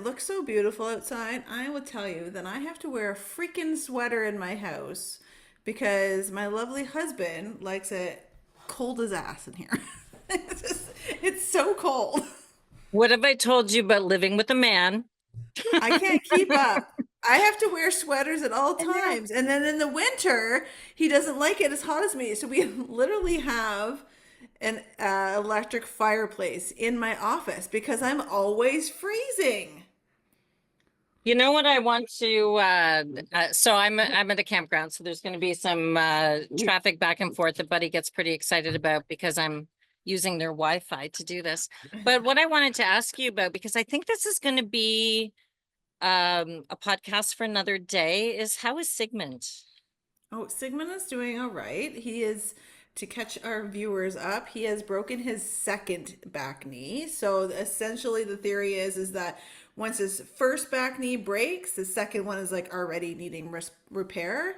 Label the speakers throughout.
Speaker 1: looks so beautiful outside, I will tell you that I have to wear a freaking sweater in my house because my lovely husband likes it cold as ass in here. It's so cold.
Speaker 2: What have I told you about living with a man?
Speaker 1: I can't keep up. I have to wear sweaters at all
Speaker 2: I know.
Speaker 1: times. And then in the winter, he doesn't like it as hot as me. So we literally have an electric fireplace in my office because I'm always freezing.
Speaker 2: You know what I want to so I'm at a campground, so there's going to be some traffic back and forth that Buddy gets pretty excited about because I'm using their Wi-Fi to do this. But what I wanted to ask you about, because I think this is going to be a podcast for another day, is how is Sigmund?
Speaker 1: Oh, Sigmund is doing all right. He is, to catch our viewers up, he has broken his second back knee. So essentially the theory is that once his first back knee breaks, the second one is like already needing repair.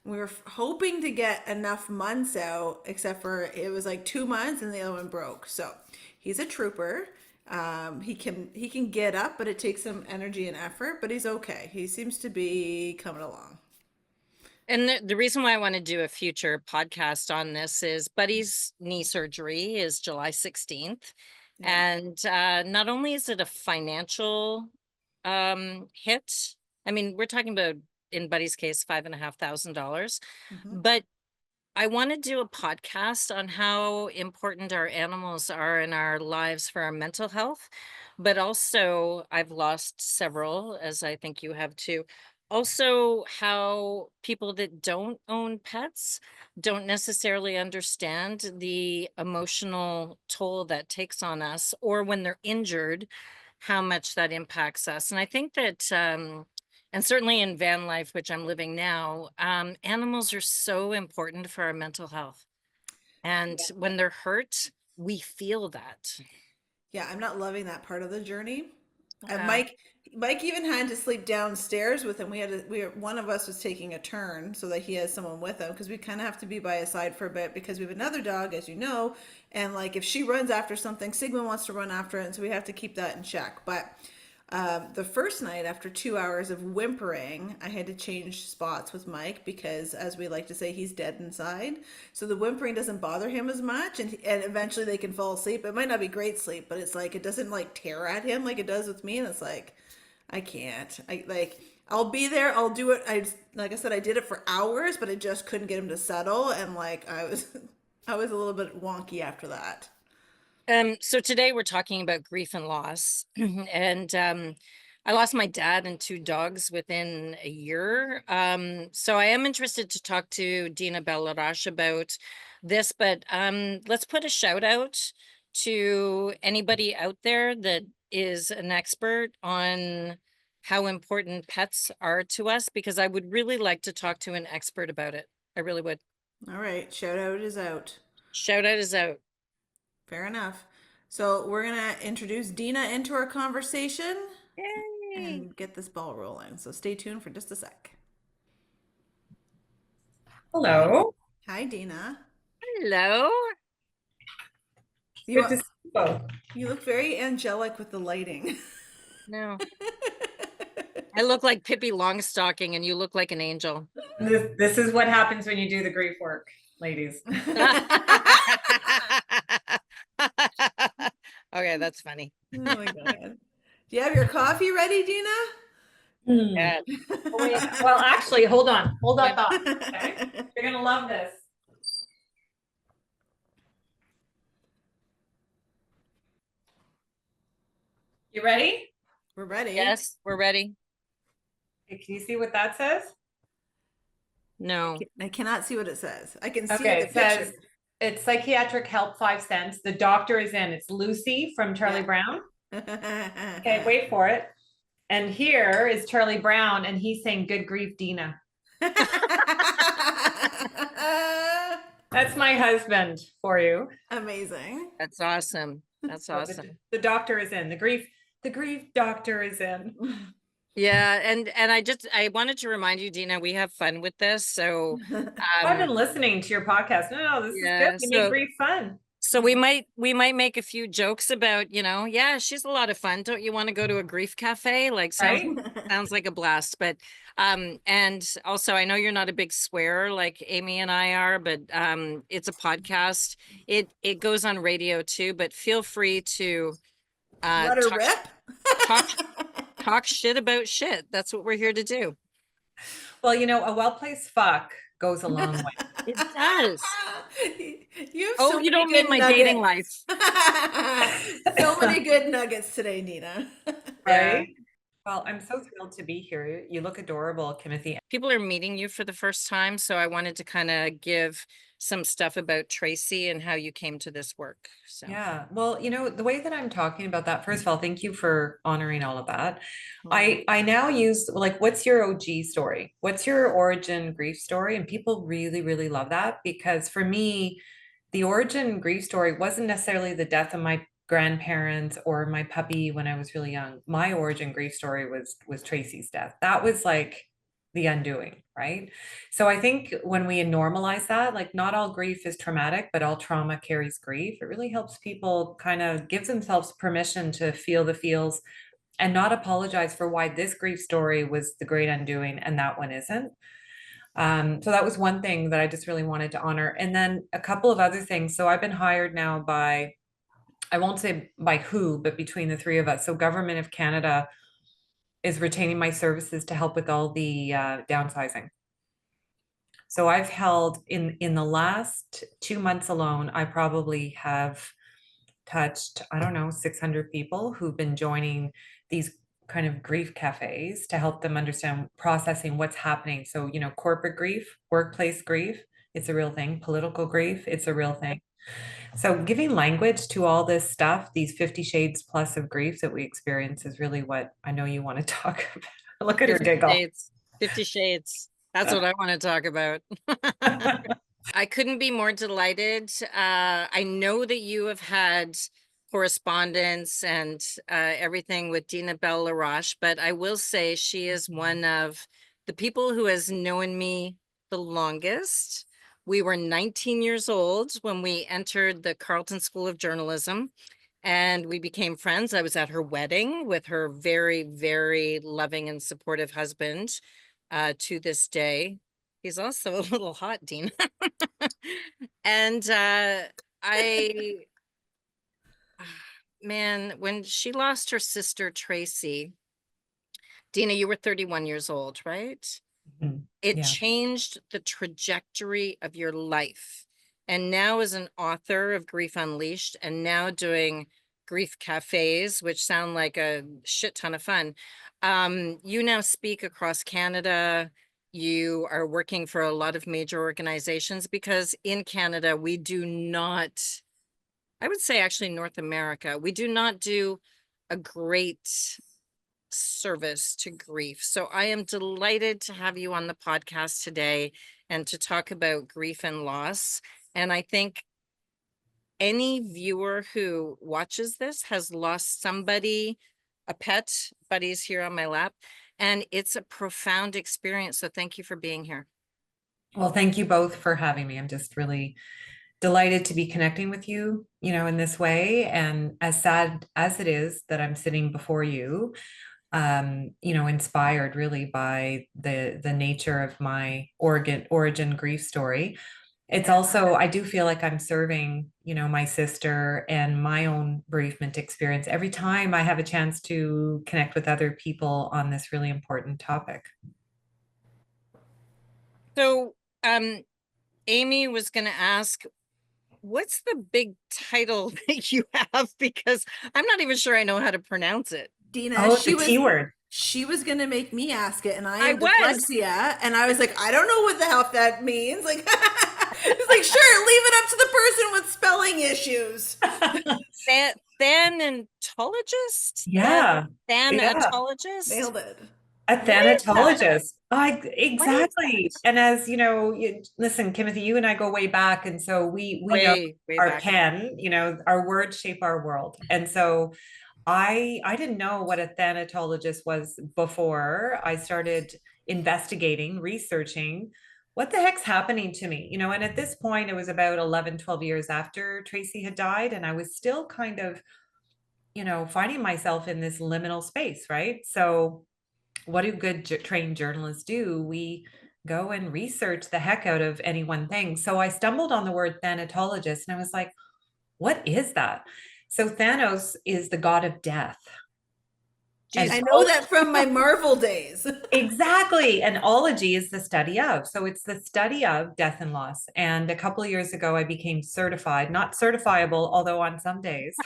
Speaker 1: We were hoping to get enough months out, except for it was like 2 months and the other one broke. So he's a trooper. He can get up, but it takes some energy and effort, but he's okay. He seems to be coming along.
Speaker 2: And the reason why I want to do a future podcast on this is Buddy's knee surgery is July 16th.
Speaker 1: Yeah.
Speaker 2: And not only is it a financial hit, I mean, we're talking about, in Buddy's case, $5,500,
Speaker 1: Mhm.
Speaker 2: but I want to do a podcast on how important our animals are in our lives for our mental health. But also, I've lost several, as I think you have too. Also, how people that don't own pets don't necessarily understand the emotional toll that takes on us, or when they're injured, how much that impacts us. And I think that and certainly in van life, which I'm living now, animals are so important for our mental health. And when they're hurt, we feel that.
Speaker 1: Yeah, I'm not loving that part of the journey. And
Speaker 2: Yeah.
Speaker 1: Mike even had to sleep downstairs with him. One of us was taking a turn so that he has someone with him because we kind of have to be by his side for a bit because we have another dog, as you know, and like if she runs after something, Sigmund wants to run after it, and so we have to keep that in check. But the first night, after 2 hours of whimpering, I had to change spots with Mike because, as we like to say, he's dead inside. So the whimpering doesn't bother him as much, and eventually they can fall asleep. It might not be great sleep, but it's like it doesn't like tear at him like it does with me, and it's like I can't. I'll be there. I'll do it. Like I said, I did it for hours, but I just couldn't get him to settle, and like I was, I was a little bit wonky after that.
Speaker 2: So today we're talking about grief and loss. And I lost my dad and two dogs within a year. So I am interested to talk to Dina Bell-Laroche about this, but let's put a shout out to anybody out there that is an expert on how important pets are to us, because I would really like to talk to an expert about it. I really would.
Speaker 1: All right, shout out is out.
Speaker 2: Shout out is out.
Speaker 1: Fair enough. So we're gonna introduce Dina into our conversation
Speaker 2: Yay.
Speaker 1: and get this ball rolling. So stay tuned for just a sec. Hi,
Speaker 3: Hello.
Speaker 1: hi, Dina.
Speaker 2: Hello.
Speaker 1: You
Speaker 3: Good to
Speaker 1: are,
Speaker 3: see you both.
Speaker 1: you look very angelic with the lighting.
Speaker 2: No. I look like Pippi Longstocking and you look like an angel.
Speaker 3: This is what happens when you do the grief work, ladies.
Speaker 2: Okay, that's funny.
Speaker 1: Oh my God. Do you have your coffee ready, Dina?
Speaker 2: Yeah.
Speaker 3: Wait, well, actually, hold on. Hold up. Okay? You're going to love this. You ready?
Speaker 1: We're ready.
Speaker 2: Yes, we're ready.
Speaker 3: Okay, can you see what that says?
Speaker 2: No.
Speaker 1: I cannot see what it says. I can see
Speaker 3: Okay,
Speaker 1: the
Speaker 3: it
Speaker 1: picture.
Speaker 3: says it's psychiatric help 5 cents. The doctor is in. It's Lucy from Charlie
Speaker 1: Yeah.
Speaker 3: Brown. Okay, wait for it. And here is Charlie Brown, and he's saying, "Good grief, Dina." That's my husband for you.
Speaker 1: Amazing.
Speaker 2: That's awesome. That's
Speaker 3: So
Speaker 2: awesome.
Speaker 3: the doctor is in. The grief doctor is in.
Speaker 2: Yeah, and I wanted to remind you, Dina, we have fun with this. So
Speaker 3: I've been listening to your podcast. No, this is
Speaker 2: yeah,
Speaker 3: good. You make grief fun.
Speaker 2: So we might make a few jokes about, yeah, she's a lot of fun. Don't you want to go to a grief cafe? Like
Speaker 3: Right?
Speaker 2: sounds like a blast. But and also I know you're not a big swearer like Amy and I are, but it's a podcast. It goes on radio too, but feel free to
Speaker 1: Let her rip.
Speaker 2: talk talk shit about shit. That's what we're here to do.
Speaker 3: Well, a well-placed fuck goes a long way.
Speaker 2: It does.
Speaker 1: You have
Speaker 2: Oh,
Speaker 1: so
Speaker 2: you
Speaker 1: many
Speaker 2: don't mean
Speaker 1: good
Speaker 2: my
Speaker 1: nuggets.
Speaker 2: dating life.
Speaker 1: So many good nuggets today, Nina.
Speaker 3: Right? Well, I'm so thrilled to be here. You look adorable, Timothy.
Speaker 2: People are meeting you for the first time, so I wanted to kind of give some stuff about Tracy and how you came to this work. So
Speaker 3: Yeah. Well, the way that I'm talking about that, first of all, thank you for honoring all of that. I now use, like, what's your OG story? What's your origin grief story? And people really, really love that, because for me, the origin grief story wasn't necessarily the death of my grandparents or my puppy when I was really young. My origin grief story was Tracy's death. That was like the undoing, right? So I think when we normalize that, like, not all grief is traumatic, but all trauma carries grief. It really helps people kind of give themselves permission to feel the feels and not apologize for why this grief story was the great undoing and that one isn't. So that was one thing that I just really wanted to honor. And then a couple of other things. So I've been hired now by, I won't say by who, but between the three of us. So Government of Canada is retaining my services to help with all the downsizing. So I've held in the last 2 months alone, I probably have touched, I don't know, 600 people who've been joining these kind of grief cafes to help them understand processing what's happening. So, corporate grief, workplace grief, it's a real thing. Political grief, it's a real thing. So giving language to all this stuff, these 50 shades plus of grief that we experience, is really what I know you want to talk about. Look at her
Speaker 2: 50
Speaker 3: giggle.
Speaker 2: Shades. 50 Shades. That's what I want to talk about. I couldn't be more delighted. I know that you have had correspondence and everything with Dina Bell-Laroche, but I will say she is one of the people who has known me the longest. We were 19 years old when we entered the Carleton School of Journalism, and we became friends. I was at her wedding with her very, very loving and supportive husband to this day. He's also a little hot, Dean. And I, man, when she lost her sister, Tracy, Dina, you were 31 years old, right? It
Speaker 3: Yeah.
Speaker 2: changed the trajectory of your life. And now, as an author of Grief Unleashed and now doing grief cafes, which sound like a shit ton of fun, you now speak across Canada. You are working for a lot of major organizations, because in Canada, we do not, I would say actually North America, we do not do a great service to grief. So I am delighted to have you on the podcast today and to talk about grief and loss. And I think any viewer who watches this has lost somebody, a pet. Buddy's here on my lap, and it's a profound experience. So thank you for being here.
Speaker 3: Well, thank you both for having me. I'm just really delighted to be connecting with you, in this way. And as sad as it is that I'm sitting before you, inspired really by the nature of my origin grief story. It's also, I do feel like I'm serving, my sister and my own bereavement experience every time I have a chance to connect with other people on this really important topic.
Speaker 2: So, Amy was going to ask, what's the big title that you have? Because I'm not even sure I know how to pronounce it.
Speaker 1: Dina,
Speaker 3: Oh, it's a T word.
Speaker 1: She was gonna make me ask it, and I
Speaker 2: I
Speaker 1: have
Speaker 2: was.
Speaker 1: dyslexia, and I was like, I don't know what the hell that means. Like, it's like, sure, leave it up to the person with spelling issues.
Speaker 2: Thanatologist?
Speaker 3: Yeah.
Speaker 2: Thanatologist?
Speaker 1: Nailed it.
Speaker 3: A thanatologist. Exactly. And as listen, Timothy, you and I go way back. And so we know our
Speaker 2: back.
Speaker 3: pen, our words shape our world. And so I didn't know what a thanatologist was before I started investigating, researching what the heck's happening to me? You know, and at this point, it was about 11, 12 years after Tracy had died. And I was still kind of, you know, finding myself in this liminal space, right? So, what do good trained journalists do? We go and research the heck out of any one thing. So, I stumbled on the word thanatologist and I was like, what is that? So, Thanos is the god of death. And
Speaker 1: I know that from my Marvel days.
Speaker 3: exactly. And ology is the study of. So it's the study of death and loss. And a couple of years ago, I became certified, not certifiable, although on some days,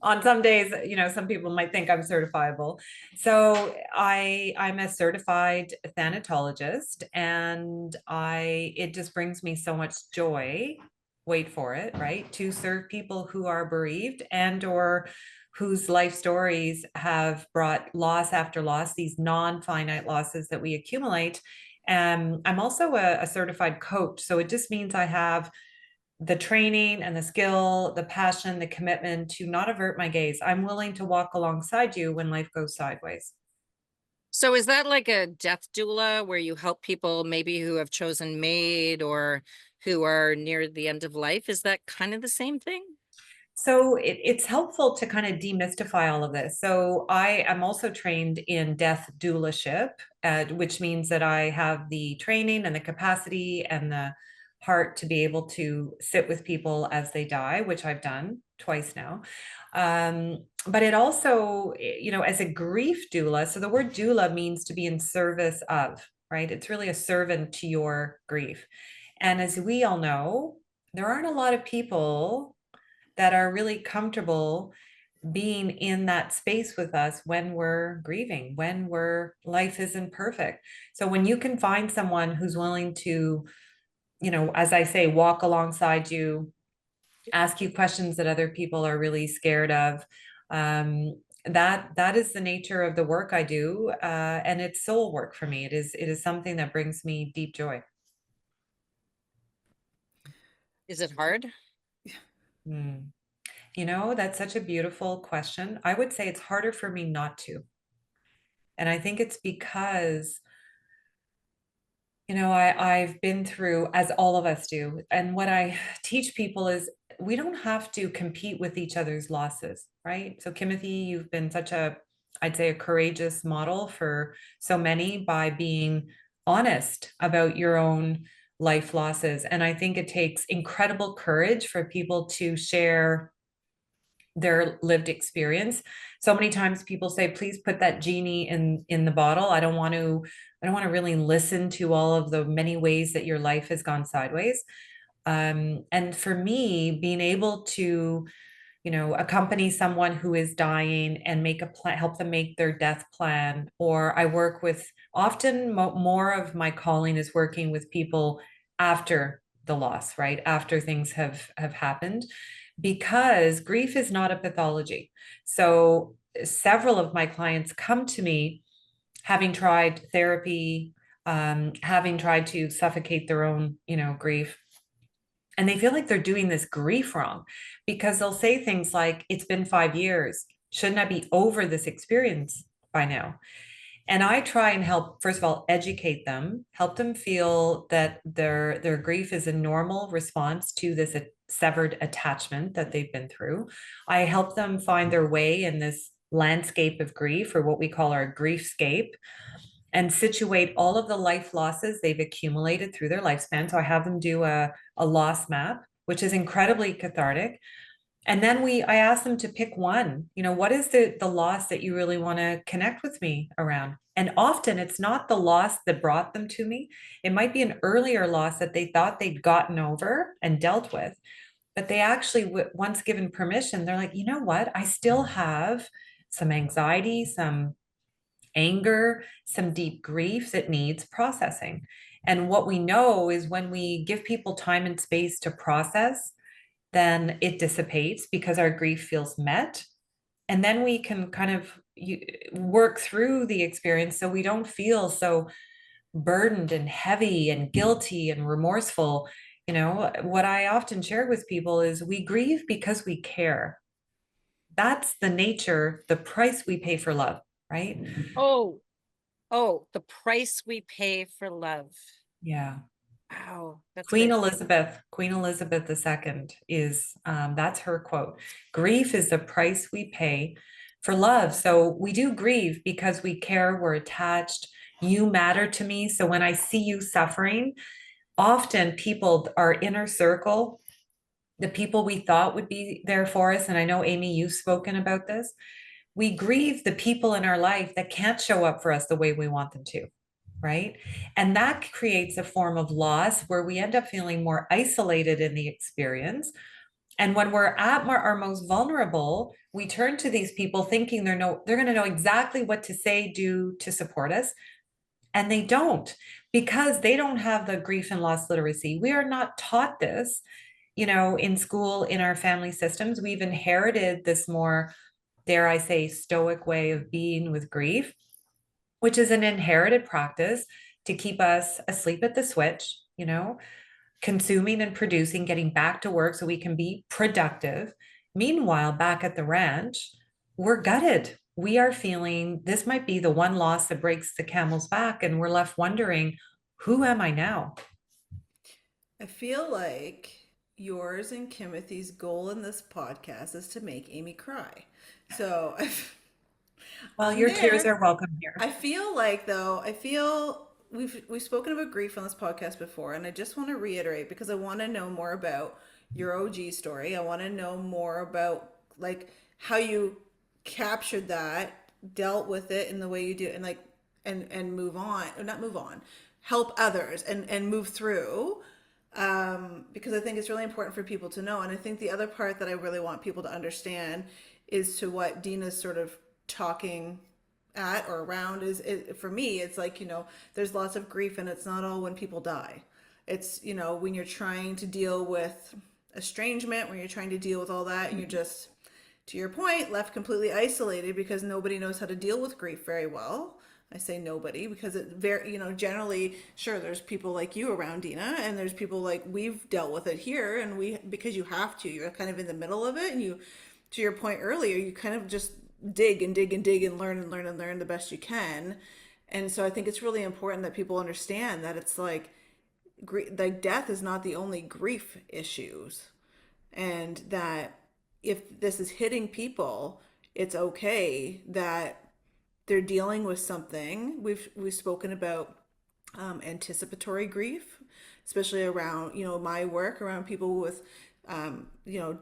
Speaker 3: on some days, you know, some people might think I'm certifiable. So I'm a certified thanatologist, and it just brings me so much joy. Wait for it, right? To serve people who are bereaved and or whose life stories have brought loss after loss, these non-finite losses that we accumulate. I'm also a certified coach. So it just means I have the training and the skill, the passion, the commitment to not avert my gaze. I'm willing to walk alongside you when life goes sideways.
Speaker 2: So is that like a death doula where you help people maybe who have chosen maid or who are near the end of life? Is that kind of the same thing?
Speaker 3: So it's helpful to kind of demystify all of this. So I am also trained in death doulaship, which means that I have the training and the capacity and the heart to be able to sit with people as they die, which I've done twice now. But it also, you know, as a grief doula, so the word doula means to be in service of, right? It's really a servant to your grief. And as we all know, there aren't a lot of people that are really comfortable being in that space with us when we're grieving, when life isn't perfect. So when you can find someone who's willing to, you know, as I say, walk alongside you, ask you questions that other people are really scared of, that is the nature of the work I do, and it's soul work for me. It is something that brings me deep joy.
Speaker 2: Is it hard?
Speaker 3: Hmm. You know, that's such a beautiful question. I would say it's harder for me not to. And I think it's because, you know, I've been through, as all of us do. And what I teach people is we don't have to compete with each other's losses, right? So, Kimothy, you've been such a, I'd say, a courageous model for so many by being honest about your own life losses. And I think it takes incredible courage for people to share their lived experience. So many times people say, please put that genie in the bottle. I don't want to really listen to all of the many ways that your life has gone sideways. And for me, being able to, you know, accompany someone who is dying and make a plan, help them make their death plan. Or I work with, often more of my calling is working with people after the loss, right? After things have happened, because grief is not a pathology. So several of my clients come to me having tried therapy, having tried to suffocate their own, you know, grief. And they feel like they're doing this grief wrong because they'll say things like, it's been 5 years. Shouldn't I be over this experience by now? And I try and help, first of all, educate them, help them feel that their grief is a normal response to this severed attachment that they've been through. I help them find their way in this landscape of grief, or what we call our griefscape, and situate all of the life losses they've accumulated through their lifespan. So I have them do a loss map, which is incredibly cathartic. And then I ask them to pick one. You know, what is the loss that you really want to connect with me around? And often it's not the loss that brought them to me. It might be an earlier loss that they thought they'd gotten over and dealt with, but they actually, once given permission, they're like, you know what? I still have some anxiety, some anger, some deep grief that needs processing. And what we know is when we give people time and space to process, then it dissipates because our grief feels met. And then we can kind of work through the experience so we don't feel so burdened and heavy and guilty and remorseful. You know, what I often share with people is we grieve because we care. That's the nature, the price we pay for love, right?
Speaker 2: Oh, Oh, the price we pay for love.
Speaker 3: Yeah.
Speaker 2: Wow, that's
Speaker 3: Queen
Speaker 2: good.
Speaker 3: Elizabeth, Queen Elizabeth II is, that's her quote. Grief is the price we pay for love. So we do grieve because we care, we're attached. You matter to me. So when I see you suffering, often people, our inner circle, the people we thought would be there for us, and I know, Amy, you've spoken about this, we grieve the people in our life that can't show up for us the way we want them to, right? And that creates a form of loss where we end up feeling more isolated in the experience. And when we're at our most vulnerable, we turn to these people thinking they're going to know exactly what to say, do to support us. And they don't, because they don't have the grief and loss literacy. We are not taught this, in school, in our family systems. We've inherited this more, dare I say, stoic way of being with grief, which is an inherited practice to keep us asleep at the switch, consuming and producing, getting back to work so we can be productive. Meanwhile, back at the ranch, we're gutted. We are feeling this might be the one loss that breaks the camel's back, and we're left wondering, who am I now?
Speaker 1: I feel like yours and Timothy's goal in this podcast is to make Amy cry. So
Speaker 3: Well,
Speaker 1: I'm
Speaker 3: your tears
Speaker 1: there.
Speaker 3: are welcome here.
Speaker 1: I feel like though, I feel we've spoken about grief on this podcast before, and I just want to reiterate because I want to know more about your OG story. I want to know more about like how you captured that, dealt with it in the way you do, and like and move on, or not move on, help others and move through. Because I think it's really important for people to know. And I think the other part that I really want people to understand is to what Dina's sort of talking at or around for me, it's like, there's lots of grief and it's not all when people die. It's, when you're trying to deal with estrangement, when you're trying to deal with all that, and you're just, to your point, left completely isolated because nobody knows how to deal with grief very well. I say nobody because it very, generally, sure, there's people like you around, Dina, and there's people like we've dealt with it here, and because you have to, you're kind of in the middle of it, and you, to your point earlier, you kind of just dig and dig and dig and learn and learn and learn the best you can. And so I think it's really important that people understand that it's like death is not the only grief issues, and that if this is hitting people, it's okay that they're dealing with something. We've spoken about anticipatory grief, especially around my work around people with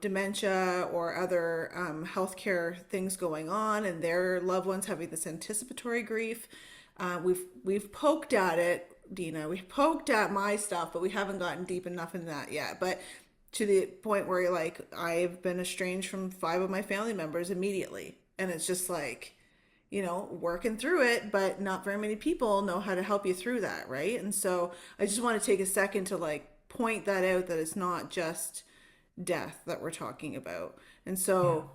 Speaker 1: dementia or other healthcare things going on, and their loved ones having this anticipatory grief. We've poked at it, Dina. We've poked at my stuff, but we haven't gotten deep enough in that yet. But to the point where like I've been estranged from 5 of my family members immediately, and it's just like working through it, but not very many people know how to help you through that, right? And so I just want to take a second to like point that out, that it's not just death that we're talking about. And
Speaker 3: Yeah.
Speaker 1: so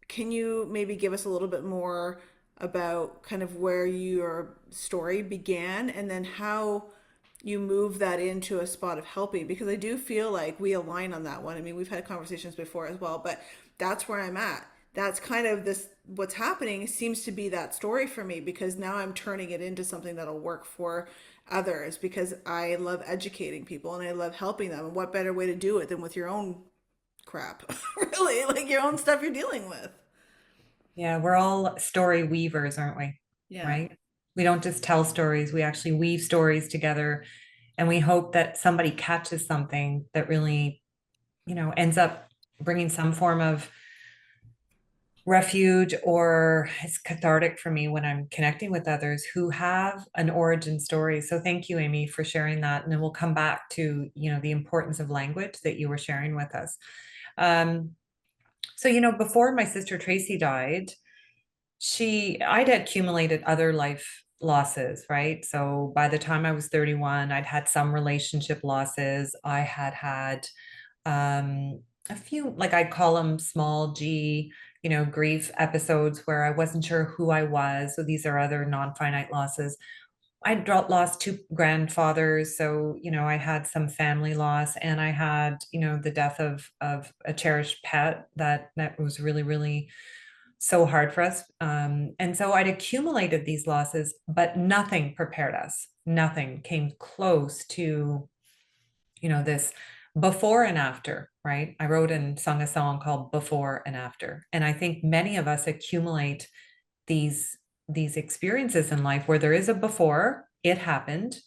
Speaker 1: can you maybe give us a little bit more about kind of where your story began and then how you move that into a spot of helping? Because I do feel like we align on that one. I mean, we've had conversations before as well, but that's where I'm at. That's kind of this, what's happening seems to be that story for me, because now I'm turning it into something that'll work for others, because I love educating people and I love helping them. And what better way to do it than with your own crap, really, like your own stuff you're dealing with.
Speaker 3: Yeah, we're all story weavers, aren't we?
Speaker 1: Yeah.
Speaker 3: Right? We don't just tell stories, we actually weave stories together, and we hope that somebody catches something that really, ends up bringing some form of refuge, or it's cathartic for me when I'm connecting with others who have an origin story. So thank you, Amy, for sharing that. And then we'll come back to, the importance of language that you were sharing with us. So, before my sister Tracy died, I'd accumulated other life losses, right? So by the time I was 31, I'd had some relationship losses. I had had a few, like I'd call them small G, grief episodes where I wasn't sure who I was. So these are other non-finite losses. Lost 2 grandfathers, so I had some family loss, and I had the death of a cherished pet that was really, really so hard for us. And so I'd accumulated these losses, but nothing prepared us. Nothing came close to, this before and after, right? I wrote and sung a song called Before and After. And I think many of us accumulate these experiences in life where there is a before, it happened,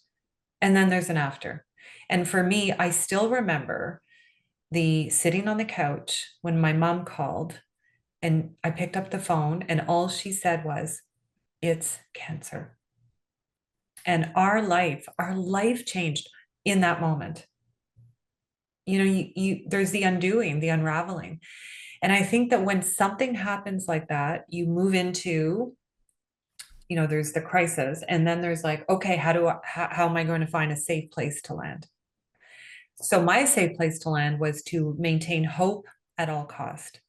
Speaker 3: and then there's an after. And for me, I still remember the sitting on the couch when my mom called and I picked up the phone and all she said was, "It's cancer." And our life changed in that moment. There's the undoing, the unraveling. And I think that when something happens like that, you move into, there's the crisis, and then there's like, okay, how am I going to find a safe place to land? So my safe place to land was to maintain hope at all cost.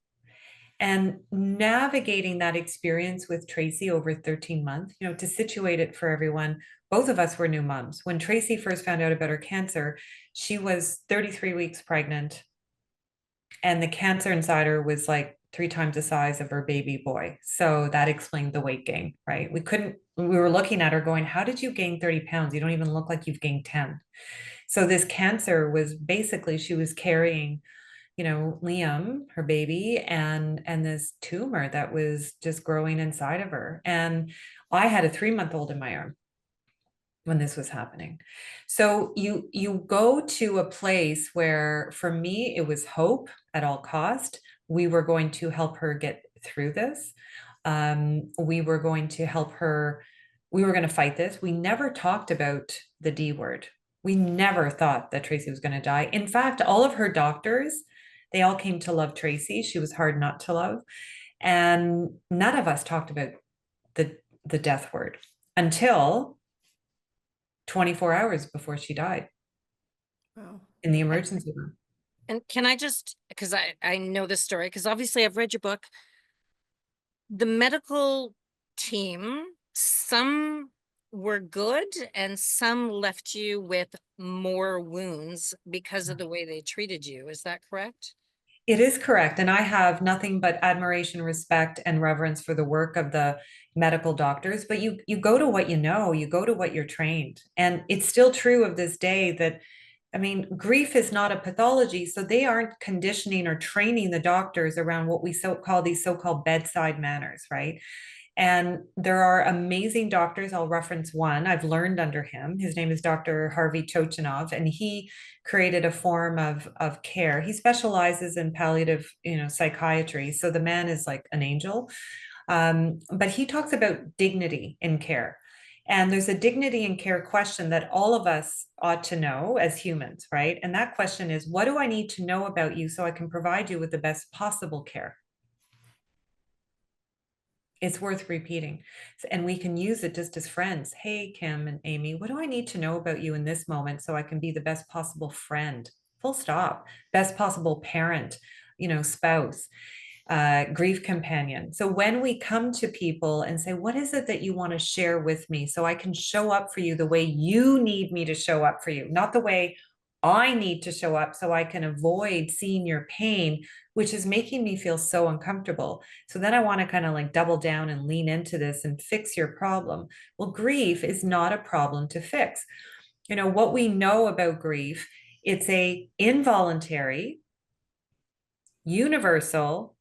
Speaker 3: And navigating that experience with Tracy over 13 months, to situate it for everyone, both of us were new moms. When Tracy first found out about her cancer, she was 33 weeks pregnant, and the cancer inside her was like 3 times the size of her baby boy. So that explained the weight gain, right? We were looking at her going, how did you gain 30 pounds? You don't even look like you've gained 10. So this cancer was basically, she was carrying, Liam, her baby, and this tumor that was just growing inside of her. And I had a 3-month-old in my arm when this was happening. So you go to a place where, for me, it was hope at all cost. We were going to help her get through this. We were going to help her. We were going to fight this. We never talked about the D word. We never thought that Tracy was going to die. In fact, all of her doctors, they all came to love Tracy. She was hard not to love. And none of us talked about the death word until 24 hours before she died.
Speaker 1: Wow.
Speaker 3: In the emergency room.
Speaker 2: And can I just, because I know this story, because obviously I've read your book. The medical team, some were good and some left you with more wounds because of the way they treated you. Is that correct?
Speaker 3: It is correct. And I have nothing but admiration, respect, and reverence for the work of the medical doctors. But you go to what you go to what you're trained. And it's still true of this day that, I mean, grief is not a pathology. So they aren't conditioning or training the doctors around what we call these so-called bedside manners, right? And there are amazing doctors. I'll reference one. I've learned under him. His name is Dr. Harvey Chochinov, and he created a form of care. He specializes in palliative, psychiatry. So the man is like an angel. But he talks about dignity in care. And there's a dignity in care question that all of us ought to know as humans, right? And that question is, what do I need to know about you so I can provide you with the best possible care? It's worth repeating. And we can use it just as friends. Hey, Kim and Amy, what do I need to know about you in this moment so I can be the best possible friend? Full stop. Best possible parent, spouse, grief companion. So when we come to people and say, what is it that you want to share with me so I can show up for you the way you need me to show up for you, not the way I need to show up so I can avoid seeing your pain, which is making me feel so uncomfortable. So then I want to kind of like double down and lean into this and fix your problem. Well, grief is not a problem to fix. What we know about grief, it's a involuntary, universal,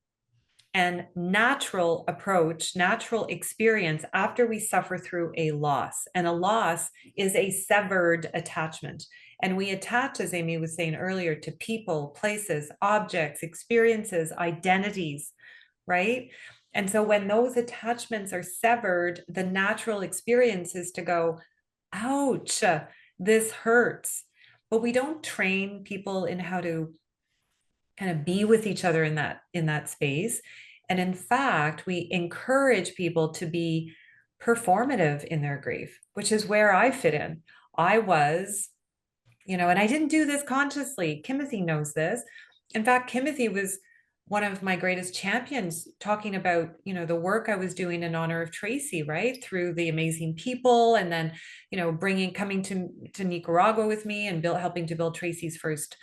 Speaker 3: and natural approach, natural experience after we suffer through a loss. And a loss is a severed attachment. And we attach, as Amy was saying earlier, to people, places, objects, experiences, identities, right? And so when those attachments are severed, the natural experience is to go, ouch, this hurts. But we don't train people in how to kind of be with each other in that space. And in fact, we encourage people to be performative in their grief, which is where I fit in. I was, and I didn't do this consciously. Timothy knows this. In fact, Timothy was one of my greatest champions talking about, the work I was doing in honor of Tracy, right? Through the amazing people, and then, coming to Nicaragua with me and helping to build Tracy's first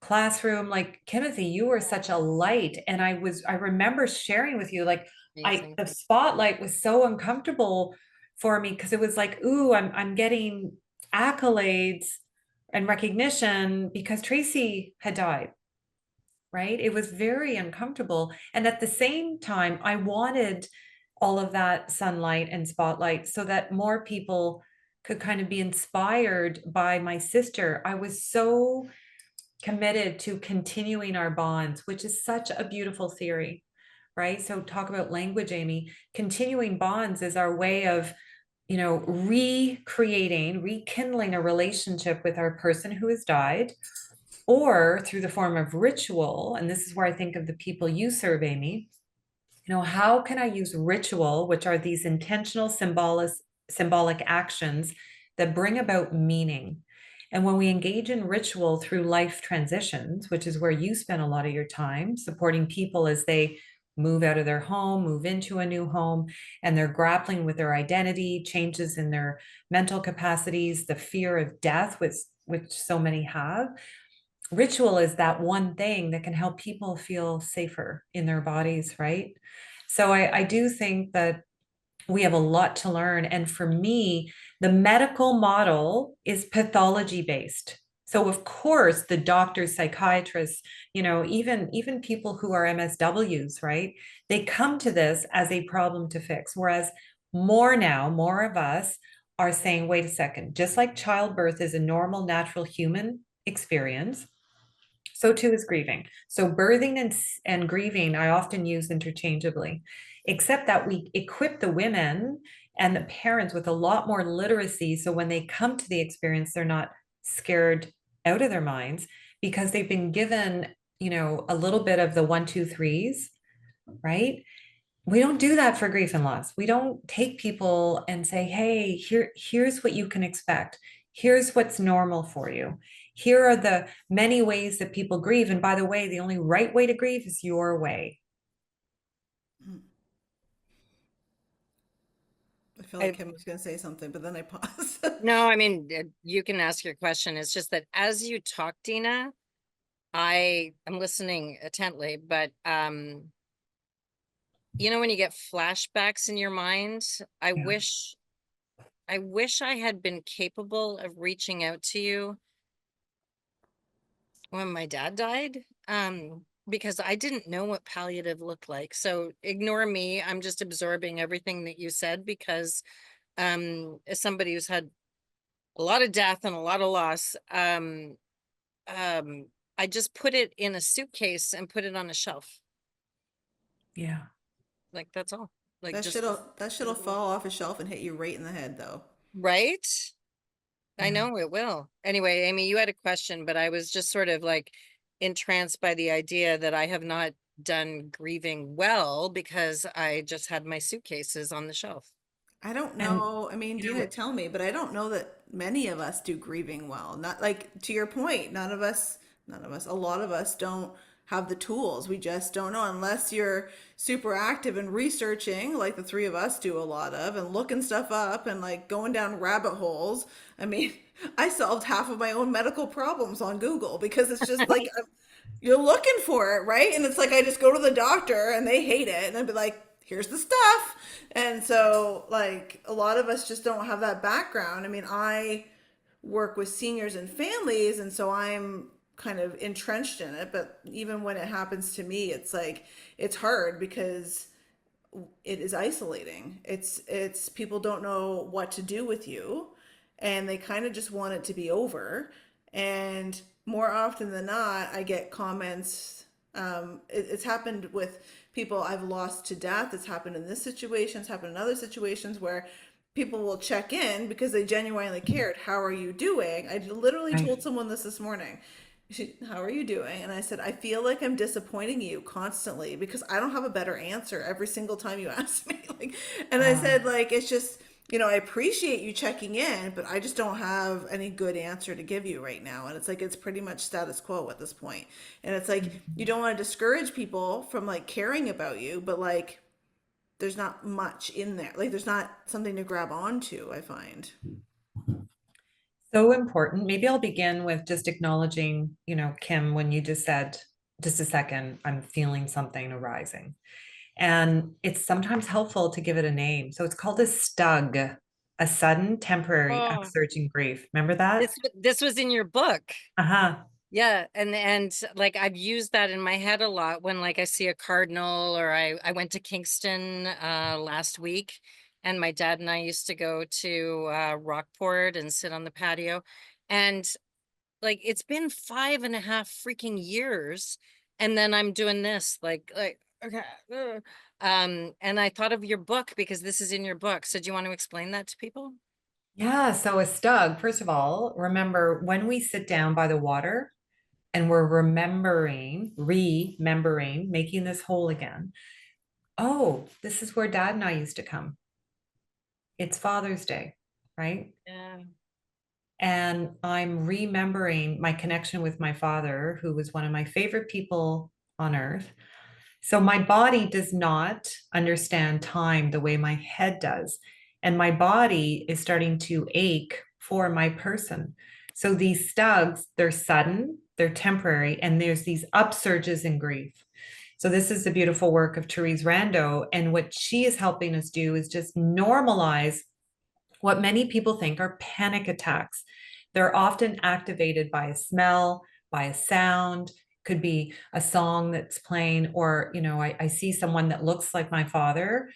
Speaker 3: classroom. Like, Timothy, you were such a light. And I remember sharing with you, like,
Speaker 2: Amazing.
Speaker 3: the spotlight was so uncomfortable for me because it was like, ooh, I'm getting accolades and recognition because Tracy had died, right? It was very uncomfortable. And at the same time, I wanted all of that sunlight and spotlight so that more people could kind of be inspired by my sister. I was so committed to continuing our bonds, which is such a beautiful theory, right? So talk about language, Amy. Continuing bonds is our way of, recreating, rekindling a relationship with our person who has died, or through the form of ritual. And this is where I think of the people you serve, Amy. How can I use ritual, which are these intentional symbolic actions that bring about meaning? And when we engage in ritual through life transitions, which is where you spend a lot of your time supporting people as they move out of their home, move into a new home, and they're grappling with their identity, changes in their mental capacities, the fear of death, which so many have. Ritual is that one thing that can help people feel safer in their bodies, right? So I do think that we have a lot to learn. And for me, the medical model is pathology based. So of course, the doctors, psychiatrists, even people who are MSWs, right? They come to this as a problem to fix. Whereas more of us are saying, wait a second, just like childbirth is a normal, natural human experience, so too is grieving. So birthing and grieving, I often use interchangeably, except that we equip the women and the parents with a lot more literacy. So when they come to the experience, they're not scared out of their minds because they've been given, a little bit of the 1, 2, 3s, right? We don't do that for grief and loss. We don't take people and say, hey, here's what you can expect. Here's what's normal for you. Here are the many ways that people grieve. And by the way, the only right way to grieve is your way.
Speaker 1: I feel like
Speaker 2: I,
Speaker 1: Kim was going to say something, but then I paused.
Speaker 2: no, I mean, you can ask your question. It's just that as you talk, Dina, I am listening intently, but when you get flashbacks in your mind, I
Speaker 3: Yeah.
Speaker 2: wish I had been capable of reaching out to you when my dad died. Because I didn't know what palliative looked like. So ignore me. I'm just absorbing everything that you said because as somebody who's had a lot of death and a lot of loss, I just put it in a suitcase and put it on a shelf.
Speaker 3: Yeah.
Speaker 2: Like that's all. Like
Speaker 1: That
Speaker 2: just
Speaker 1: shit'll fall off a shelf and hit you right in the head, though.
Speaker 2: right. I
Speaker 3: Yeah.
Speaker 2: know it will. Anyway, Amy, you had a question, but I was just sort of like entranced by the idea that I have not done grieving well because I just had my suitcases on the shelf.
Speaker 1: I don't
Speaker 3: And,
Speaker 1: know. I mean,
Speaker 3: you
Speaker 1: Dina,
Speaker 3: know,
Speaker 1: tell me, but I don't know that many of us do grieving well. Not like to your point, a lot of us don't have the tools. We just don't know unless you're super active and researching, like the three of us do a lot of, and looking stuff up and like going down rabbit holes. I mean, I solved half of my own medical problems on Google because it's just like you're looking for it, right? And it's like I just go to the doctor and they hate it, and I'd be like, here's the stuff. And so, like, a lot of us just don't have that background. I mean, I work with seniors and families, and so I'm kind of entrenched in it. But even when it happens to me, it's like, it's hard because it is isolating. It's people don't know what to do with you and they kind of just want it to be over. And more often than not, I get comments. It's happened with people I've lost to death. It's happened in this situation. It's happened in other situations where people will check in because they genuinely cared. How are you doing? I literally
Speaker 3: right.
Speaker 1: told someone this morning. How are you doing? And I said, I feel like I'm disappointing you constantly because I don't have a better answer every single time you ask me. Like, and I
Speaker 3: Uh,
Speaker 1: said, like, it's just, I appreciate you checking in, but I just don't have any good answer to give you right now. And it's like, it's pretty much status quo at this point. And it's like, you don't want to discourage people from like caring about you, but like, there's not much in there. Like, there's not something to grab onto, I find.
Speaker 3: so important. Maybe I'll begin with just acknowledging, Kim, when you just said, just a second, I'm feeling something arising. And it's sometimes helpful to give it a name. So it's called a stug, a sudden temporary
Speaker 2: Oh,
Speaker 3: upsurge in grief. Remember that?
Speaker 2: this was in your book.
Speaker 3: Uh-huh.
Speaker 2: Yeah, and like I've used that in my head a lot when like I see a cardinal, or I went to Kingston last week, and my dad and I used to go to Rockport and sit on the patio, and like it's been 5.5 freaking years, and then I'm doing this like okay, and I thought of your book because this is in your book. So do you want to explain that to people?
Speaker 3: Yeah. So a stug, first of all, remember when we sit down by the water and we're remembering, making this whole again. Oh, this is where dad and I used to come. It's Father's Day, right?
Speaker 2: Yeah.
Speaker 3: And I'm remembering my connection with my father, who was one of my favorite people on earth. So my body does not understand time the way my head does. And my body is starting to ache for my person. So these stugs, they're sudden, they're temporary, and there's these upsurges in grief. So this is the beautiful work of Therese Rando. And what she is helping us do is just normalize what many people think are panic attacks. They're often activated by a smell, by a sound, could be a song that's playing, or, I see someone that looks like my father,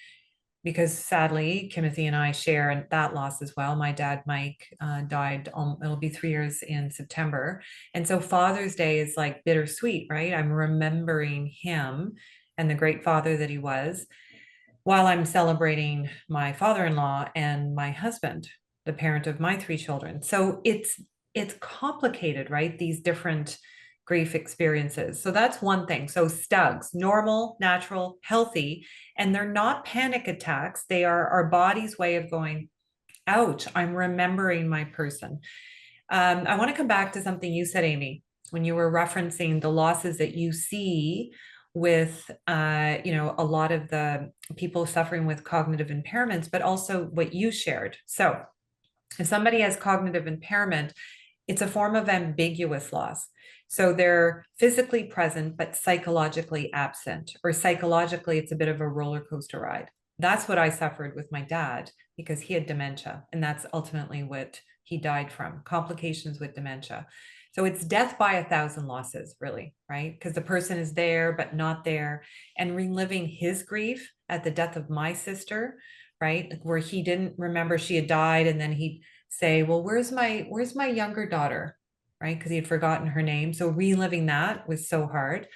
Speaker 3: because sadly, Timothy and I share that loss as well. My dad, Mike, died, it'll be 3 years in September. And so Father's Day is like bittersweet, right? I'm remembering him and the great father that he was, while I'm celebrating my father-in-law and my husband, the parent of my 3 children. So it's complicated, right? These different grief experiences. So that's one thing. So stugs, normal, natural, healthy, and they're not panic attacks. They are our body's way of going, ouch, I'm remembering my person. I want to come back to something you said, Amy, when you were referencing the losses that you see with, a lot of the people suffering with cognitive impairments, but also what you shared. So if somebody has cognitive impairment, it's a form of ambiguous loss. So they're physically present, but psychologically absent, or psychologically, it's a bit of a roller coaster ride. That's what I suffered with my dad because he had dementia. And that's ultimately what he died from, complications with dementia. So it's death by 1,000 losses, really, right? Because the person is there, but not there. And reliving his grief at the death of my sister, right? Where he didn't remember she had died, and then he say, well, where's my younger daughter, right? Because he had forgotten her name. So reliving that was so hard.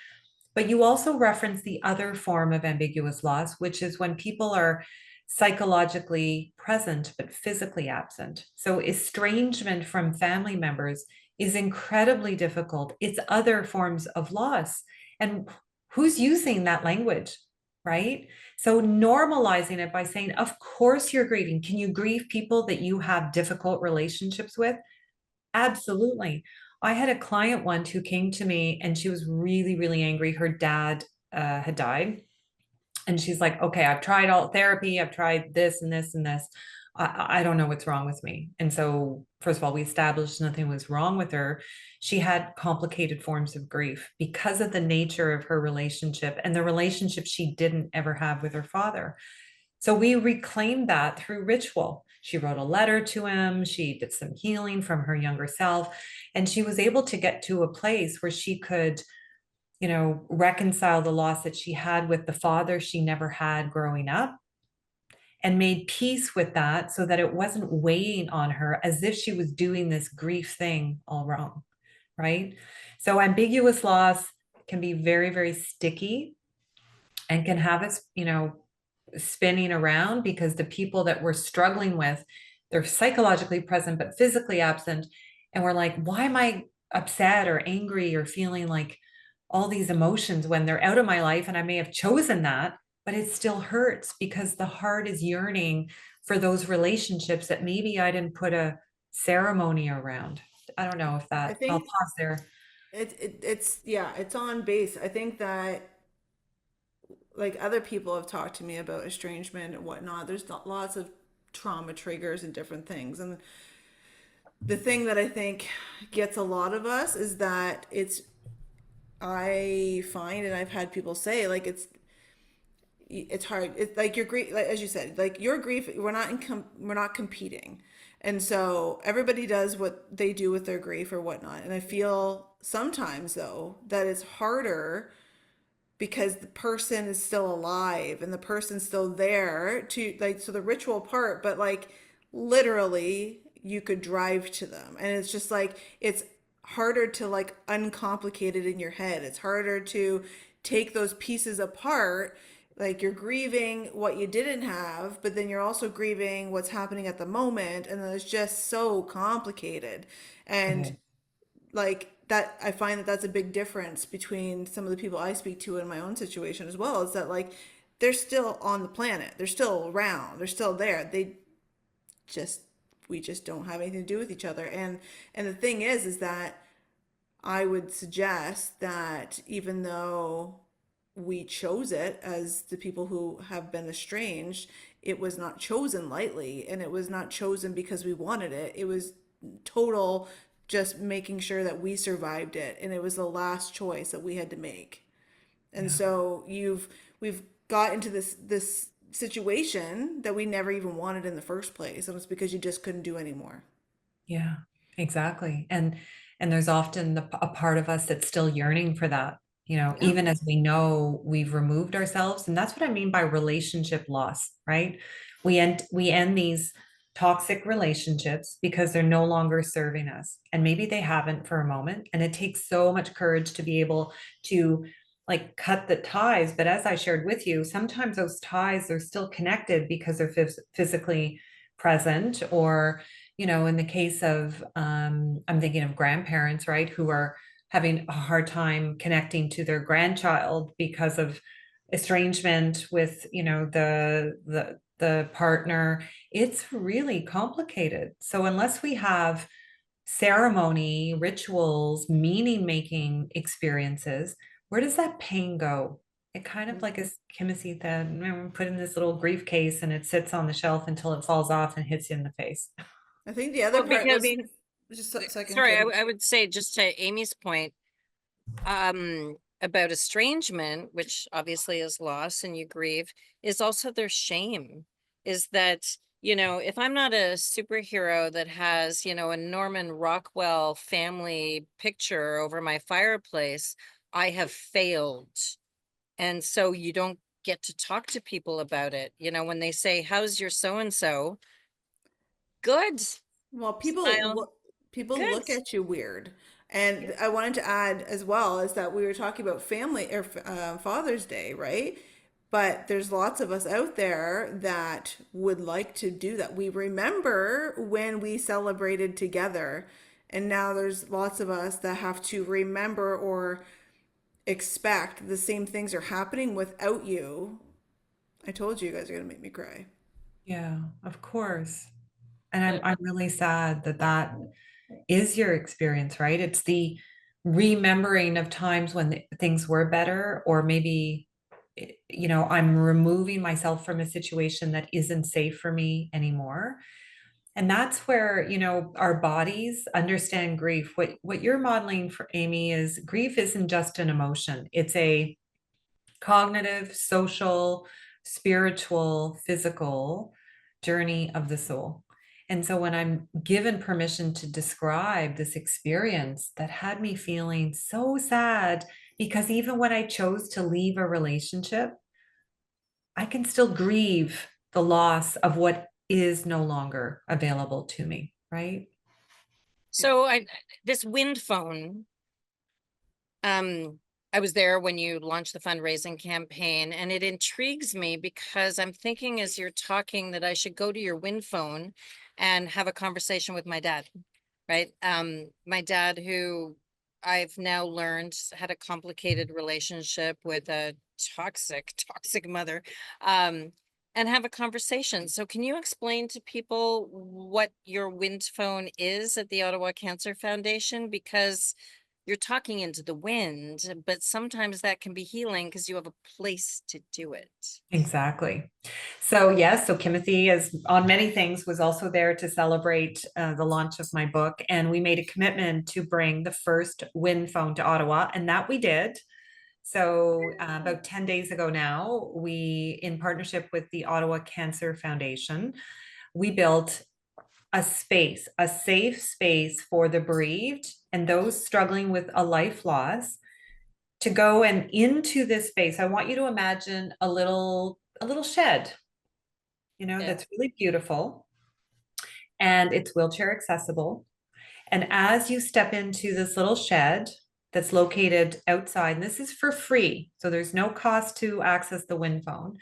Speaker 3: But you also reference the other form of ambiguous loss, which is when people are psychologically present but physically absent. So estrangement from family members is incredibly difficult. It's other forms of loss. And who's using that language, right? So normalizing it by saying, of course you're grieving. Can you grieve people that you have difficult relationships with? Absolutely. I had a client once who came to me and she was really, really angry. Her dad had died. And she's like, okay, I've tried all therapy, I've tried this and this and this. I don't know what's wrong with me. And so, first of all, we established nothing was wrong with her. She had complicated forms of grief because of the nature of her relationship and the relationship she didn't ever have with her father. So we reclaimed that through ritual. She wrote a letter to him. She did some healing from her younger self. And she was able to get to a place where she could, reconcile the loss that she had with the father she never had growing up, and made peace with that so that it wasn't weighing on her as if she was doing this grief thing all wrong, right? So ambiguous loss can be very, very sticky and can have us, spinning around because the people that we're struggling with, they're psychologically present but physically absent. And we're like, why am I upset or angry or feeling like all these emotions when they're out of my life? And I may have chosen that, but it still hurts because the heart is yearning for those relationships that maybe I didn't put a ceremony around. I don't know if
Speaker 1: I
Speaker 3: I'll
Speaker 1: think
Speaker 3: pause there.
Speaker 1: it's yeah, it's on base. I think that like other people have talked to me about estrangement and whatnot. There's lots of trauma triggers and different things. And the thing that I think gets a lot of us is that I find, and I've had people say, like, it's it's hard. It's like your grief, like, as you said, like your grief, we're not competing. And so everybody does what they do with their grief or whatnot. And I feel sometimes though that it's harder because the person is still alive and the person's still there to like, so the ritual part, but like literally you could drive to them. And it's just like, it's harder to like uncomplicate it in your head. It's harder to take those pieces apart. Like you're grieving what you didn't have, but then you're also grieving what's happening at the moment. And then it's just so complicated. And like that, I find that that's a big difference between some of the people I speak to in my own situation as well, is that like they're still on the planet, they're still around, they're still there, they just, we just don't have anything to do with each other. And the thing is that I would suggest that even though we chose it as the people who have been estranged, it was not chosen lightly, and it was not chosen because we wanted it. It was total just making sure that we survived it, and it was the last choice that we had to make. And
Speaker 3: Yeah.
Speaker 1: so we've got into this situation that we never even wanted in the first place, and it's because you just couldn't do anymore.
Speaker 3: Yeah, exactly. And there's often a part of us that's still yearning for that,
Speaker 1: Yeah.
Speaker 3: even as we know we've removed ourselves. And that's what I mean by relationship loss, right? We end these toxic relationships because they're no longer serving us. And maybe they haven't for a moment. And it takes so much courage to be able to like cut the ties. But as I shared with you, sometimes those ties are still connected because they're physically present, or in the case of, I'm thinking of grandparents, right, who are having a hard time connecting to their grandchild because of estrangement with, the partner. It's really complicated. So unless we have ceremony, rituals, meaning making experiences, where does that pain go? It kind of like, as Kimothy said, put in this little grief case and it sits on the shelf until it falls off and hits you in the face.
Speaker 1: I think the other
Speaker 2: Well,
Speaker 1: part, I
Speaker 2: because
Speaker 1: mean, just a second,
Speaker 2: sorry,
Speaker 1: Kim.
Speaker 2: I would say just to Amy's point, about estrangement, which obviously is loss and you grieve, is also their shame. Is that, if I'm not a superhero that has, a Norman Rockwell family picture over my fireplace, I have failed. And so you don't get to talk to people about it. When they say, "How's your so and so?" Good.
Speaker 1: Well,
Speaker 2: Smile.
Speaker 1: people
Speaker 2: Good.
Speaker 1: look at you weird. And I wanted to add as well is that we were talking about family or Father's Day, right? But there's lots of us out there that would like to do that. We remember when we celebrated together, and now there's lots of us that have to remember or expect the same things are happening without you. I told you, you guys are gonna make me cry.
Speaker 3: Yeah, of course. And I'm
Speaker 2: But
Speaker 3: I'm really sad that that is your experience, right? It's the remembering of times when things were better, or maybe, I'm removing myself from a situation that isn't safe for me anymore. And that's where, our bodies understand grief. What you're modeling for Amy is grief isn't just an emotion. It's a cognitive, social, spiritual, physical journey of the soul. And so when I'm given permission to describe this experience that had me feeling so sad, because even when I chose to leave a relationship, I can still grieve the loss of what is no longer available to me, right?
Speaker 1: Yeah.
Speaker 2: so this wind phone, um, I was there when you launched the fundraising campaign, and it intrigues me because I'm thinking as you're talking that I should go to your wind phone and have a conversation with my dad, right? My dad, who I've now learned had a complicated relationship with a toxic mother, and have a conversation. So can you explain to people what your wind phone is at the Ottawa Cancer Foundation? Because you're talking into the wind, but sometimes that can be healing because you have a place to do it.
Speaker 3: Exactly. So yes, so Timothy is on many things was also there to celebrate the launch of my book, and we made a commitment to bring the first wind phone to Ottawa, and that we did. So about 10 days ago now, we, in partnership with the Ottawa Cancer Foundation, we built a space, a safe space for the bereaved and those struggling with a life loss to go and into this space. I want you to imagine a little shed,
Speaker 2: Yeah.
Speaker 3: that's really beautiful, and it's wheelchair accessible. And as you step into this little shed that's located outside, and this is for free, so there's no cost to access the wind phone.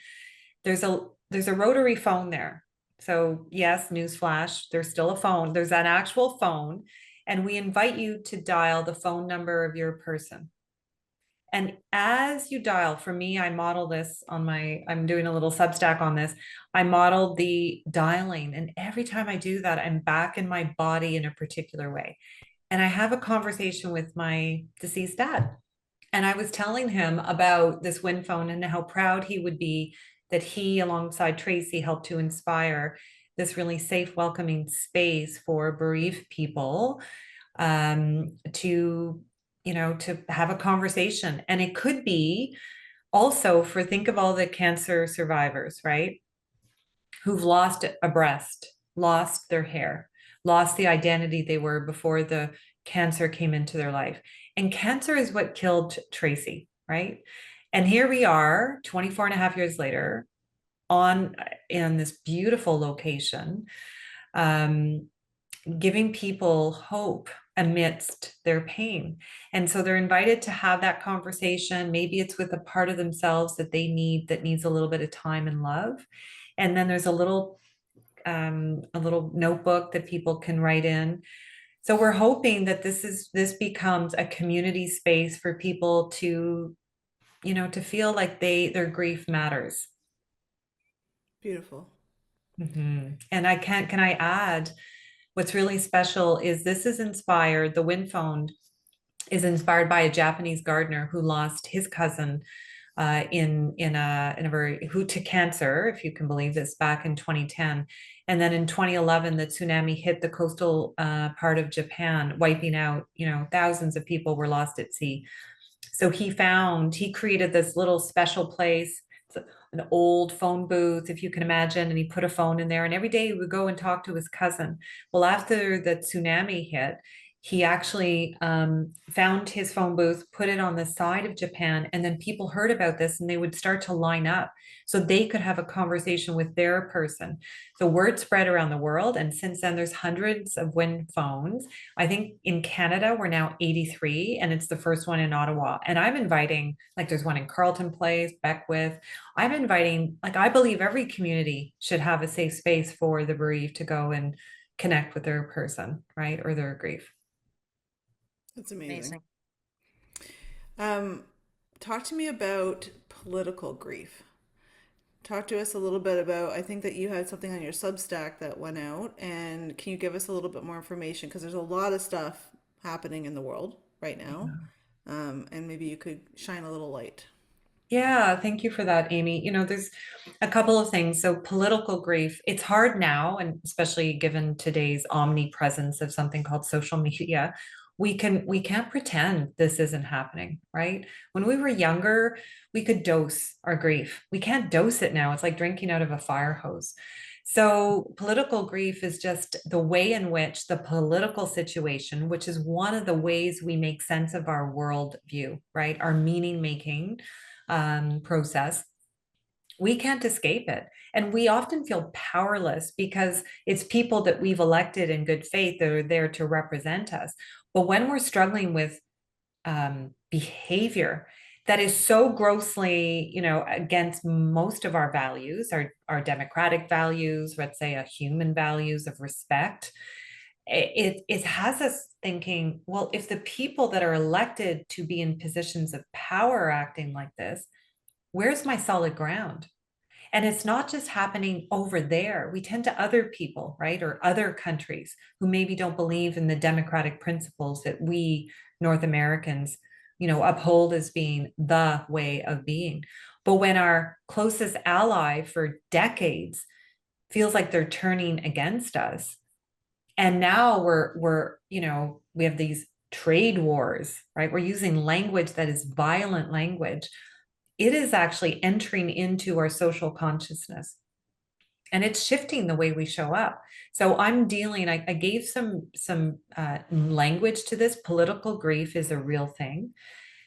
Speaker 3: There's a rotary phone there. So yes, newsflash, there's still a phone. There's an actual phone, and we invite you to dial the phone number of your person. And as you dial, for me, I model this I'm doing a little Substack on this. I modeled the dialing. And every time I do that, I'm back in my body in a particular way. And I have a conversation with my deceased dad. And I was telling him about this wind phone and how proud he would be that he, alongside Tracy, helped to inspire this really safe, welcoming space for bereaved people, to to have a conversation. And it could be also for, think of all the cancer survivors, right? Who've lost a breast, lost their hair, lost the identity they were before the cancer came into their life. And cancer is what killed Tracy, right? And here we are 24 and a half years later in this beautiful location, um, giving people hope amidst their pain. And so they're invited to have that conversation. Maybe it's with a part of themselves that they need, that needs a little bit of time and love. And then there's a little notebook that people can write in. So we're hoping that this becomes a community space for people to, to feel like their grief matters.
Speaker 1: Beautiful.
Speaker 3: And can I add, what's really special is this is inspired, the wind phone is inspired by a Japanese gardener who lost his cousin in a very who to cancer, if you can believe this, back in 2010. And then in 2011, the tsunami hit the coastal part of Japan, wiping out, thousands of people were lost at sea. So he created this little special place. It's an old phone booth, if you can imagine, and he put a phone in there. And every day he would go and talk to his cousin. Well, after the tsunami hit, he actually found his phone booth, put it on the side of Japan, and then people heard about this and they would start to line up so they could have a conversation with their person. So word spread around the world, and since then there's hundreds of wind phones. I think in Canada we're now 83, and it's the first one in Ottawa. And I'm inviting, like there's one in Carleton Place, Beckwith. I'm inviting, like I believe every community should have a safe space for the bereaved to go and connect with their person, right, or their grief.
Speaker 1: That's amazing.
Speaker 2: Amazing.
Speaker 1: Um, Talk to me about political grief. Talk to us a little bit about, I think that you had something on your Substack that went out, and can you give us a little bit more information? Because there's a lot of stuff happening in the world right now, and maybe you could shine a little light.
Speaker 3: Yeah, thank you for that, Amy. There's a couple of things. So political grief, it's hard now, and especially given today's omnipresence of something called social media, we can't pretend this isn't happening, right? When we were younger, we could dose our grief. We can't dose it now. It's like drinking out of a fire hose. So political grief is just the way in which the political situation, which is one of the ways we make sense of our world view, right? Our meaning making process, we can't escape it. And we often feel powerless because it's people that we've elected in good faith that are there to represent us. But when we're struggling with behavior that is so grossly, against most of our values, our democratic values, let's say a human values of respect, it has us thinking, well, if the people that are elected to be in positions of power are acting like this, where's my solid ground? And it's not just happening over there. We tend to other people, right? Or other countries who maybe don't believe in the democratic principles that we North Americans, uphold as being the way of being. But when our closest ally for decades feels like they're turning against us, and now we have these trade wars, right? We're using language that is violent language. It is actually entering into our social consciousness, and it's shifting the way we show up. So I'm dealing, I gave some language to this. Political grief is a real thing.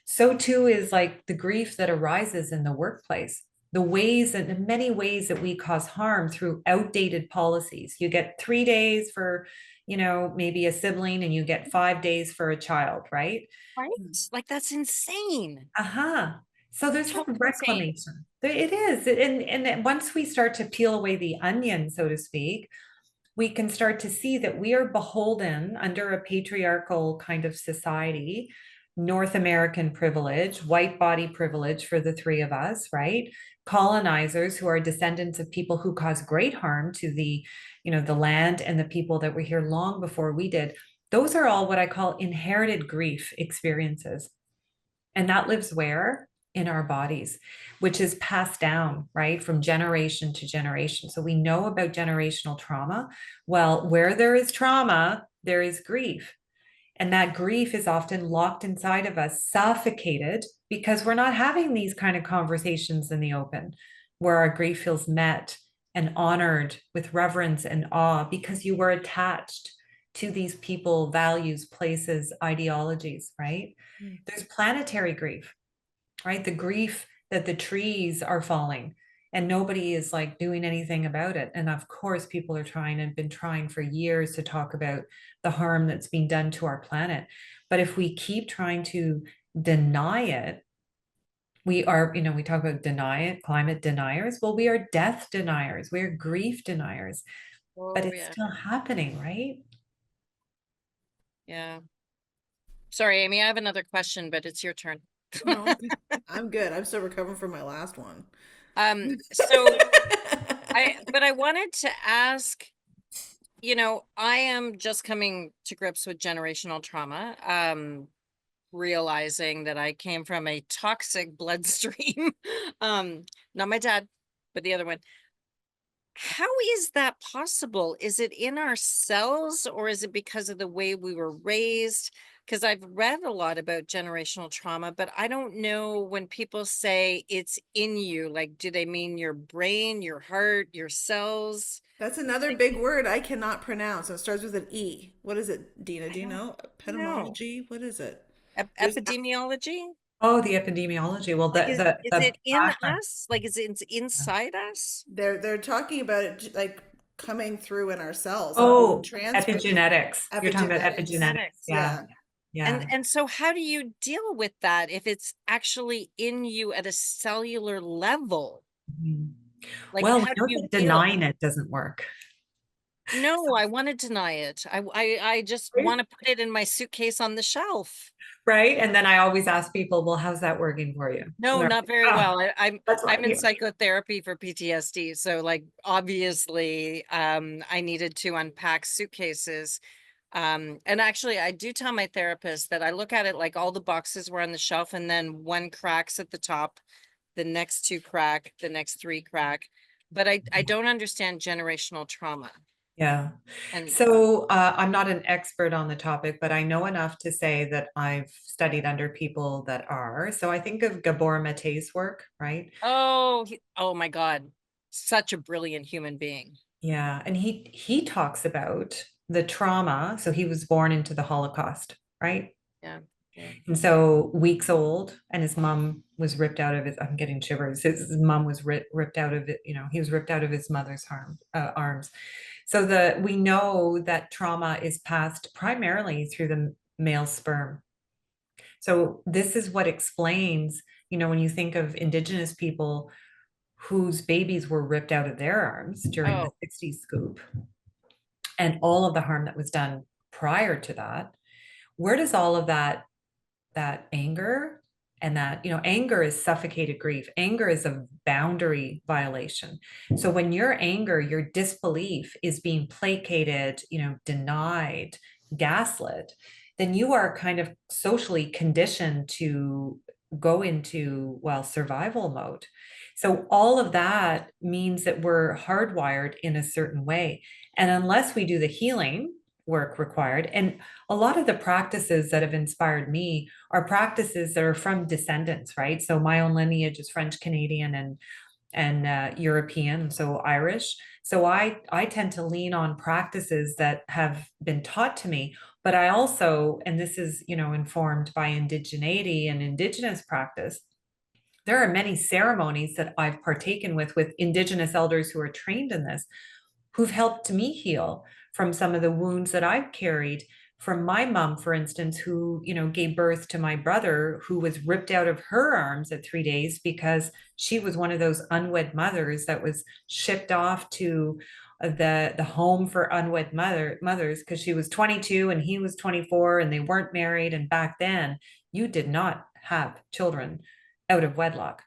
Speaker 3: So too is like the grief that arises in the workplace, the ways and the many ways that we cause harm through outdated policies. You get 3 days for, maybe a sibling, and you get 5 days for a child, right?
Speaker 2: Right? Like that's insane.
Speaker 3: Uh-huh. So there's no
Speaker 2: Totally insane.
Speaker 3: reclamation. It is. And then once we start to peel away the onion, so to speak, we can start to see that we are beholden under a patriarchal kind of society, North American privilege, white body privilege for the three of us, right? Colonizers who are descendants of people who caused great harm to the land and the people that were here long before we did. Those are all what I call inherited grief experiences. And that lives where? In our bodies, which is passed down, right, from generation to generation. So we know about generational trauma. Well, where there is trauma, there is grief. And that grief is often locked inside of us, suffocated, because we're not having these kind of conversations in the open, where our grief feels met and honored with reverence and awe, because you were attached to these people, values, places, ideologies, right? There's planetary grief, right? The grief that the trees are falling and nobody is like doing anything about it. And of course, people are trying and been trying for years to talk about the harm that's being done to our planet. But if we keep trying to deny it, we are, we talk about deny it, climate deniers. Well, we are death deniers, we're grief deniers, but
Speaker 2: Oh
Speaker 3: it's
Speaker 2: yeah.
Speaker 3: still happening, right?
Speaker 2: Yeah. Sorry, Amy, I have another question, but it's your turn.
Speaker 1: No, I'm good. I'm still recovering from my last one.
Speaker 2: So I wanted to ask, I am just coming to grips with generational trauma, realizing that I came from a toxic bloodstream. Not my dad, but the other one. How is that possible? Is it in our cells, or is it because of the way we were raised? Because I've read a lot about generational trauma, but I don't know when people say it's in you, like, do they mean your brain, your heart, your cells?
Speaker 1: That's another big word I cannot pronounce. It starts with an E. What is it, Dina?
Speaker 2: I
Speaker 1: Do you
Speaker 2: don't
Speaker 1: know?
Speaker 2: know.
Speaker 1: Etymology? What is it? There's
Speaker 2: Epidemiology?
Speaker 3: Oh, the epidemiology. Well,
Speaker 2: Like, is
Speaker 3: the
Speaker 2: it in
Speaker 3: background.
Speaker 2: us? Like, is it inside us?
Speaker 1: they're talking about it like coming through in our cells and being
Speaker 3: Oh,
Speaker 1: transferred.
Speaker 3: epigenetics. You're talking about
Speaker 1: Epigenetics.
Speaker 3: epigenetics.
Speaker 2: Genetics.
Speaker 3: Yeah.
Speaker 1: Yeah.
Speaker 3: Yeah.
Speaker 2: And so how do you deal with that if it's actually in you at a cellular level?
Speaker 3: Mhm.
Speaker 2: Like,
Speaker 3: Well, we
Speaker 2: how do
Speaker 3: know
Speaker 2: you
Speaker 3: that
Speaker 2: deal?
Speaker 3: denying it doesn't work.
Speaker 2: No, I want to deny it. I just want to put it in my suitcase on the shelf.
Speaker 3: Right. And then I always ask people, well, how's that working for you? And
Speaker 2: No,
Speaker 3: they're
Speaker 2: not
Speaker 3: like,
Speaker 2: very
Speaker 3: oh,
Speaker 2: well.
Speaker 3: that's why
Speaker 2: I'm
Speaker 3: I'm
Speaker 2: in
Speaker 3: here.
Speaker 2: psychotherapy for PTSD. So like obviously I needed to unpack suitcases. And actually I do tell my therapist that I look at it like all the boxes were on the shelf and then one cracks at the top, the next two crack, the next three crack. But I don't understand generational trauma.
Speaker 3: Yeah.
Speaker 2: And
Speaker 3: So I'm not an expert on the topic, but I know enough to say that I've studied under people that are. So I think of Gabor Mate's work, right?
Speaker 2: oh my God, such a brilliant human being.
Speaker 3: Yeah. And he talks about the trauma. So he was born into the Holocaust, right?
Speaker 2: Yeah. Yeah.
Speaker 3: And so weeks old, and his mom was ripped out of his, I'm getting shivers. His mom was ripped out of it, he was ripped out of his mother's arms. So we know that trauma is passed primarily through the male sperm. So this is what explains, when you think of indigenous people whose babies were ripped out of their arms during the
Speaker 2: Oh,
Speaker 3: 60s scoop and all of the harm that was done prior to that, where does all of that anger and that, anger is suffocated grief. Anger is a boundary violation. So when your anger, your disbelief is being placated, denied, gaslit, then you are kind of socially conditioned to go into, well, survival mode. So all of that means that we're hardwired in a certain way. And unless we do the healing, work required. And a lot of the practices that have inspired me are practices that are from descendants, right? So my own lineage is French Canadian and European, so Irish. So I tend to lean on practices that have been taught to me, but I also, and this is, informed by indigeneity and indigenous practice. There are many ceremonies that I've partaken with indigenous elders who are trained in this, who've helped me heal from some of the wounds that I've carried from my mom, for instance, who, gave birth to my brother, who was ripped out of her arms at 3 days because she was one of those unwed mothers that was shipped off to the home for unwed mothers because she was 22 and he was 24 and they weren't married. And back then, you did not have children out of wedlock.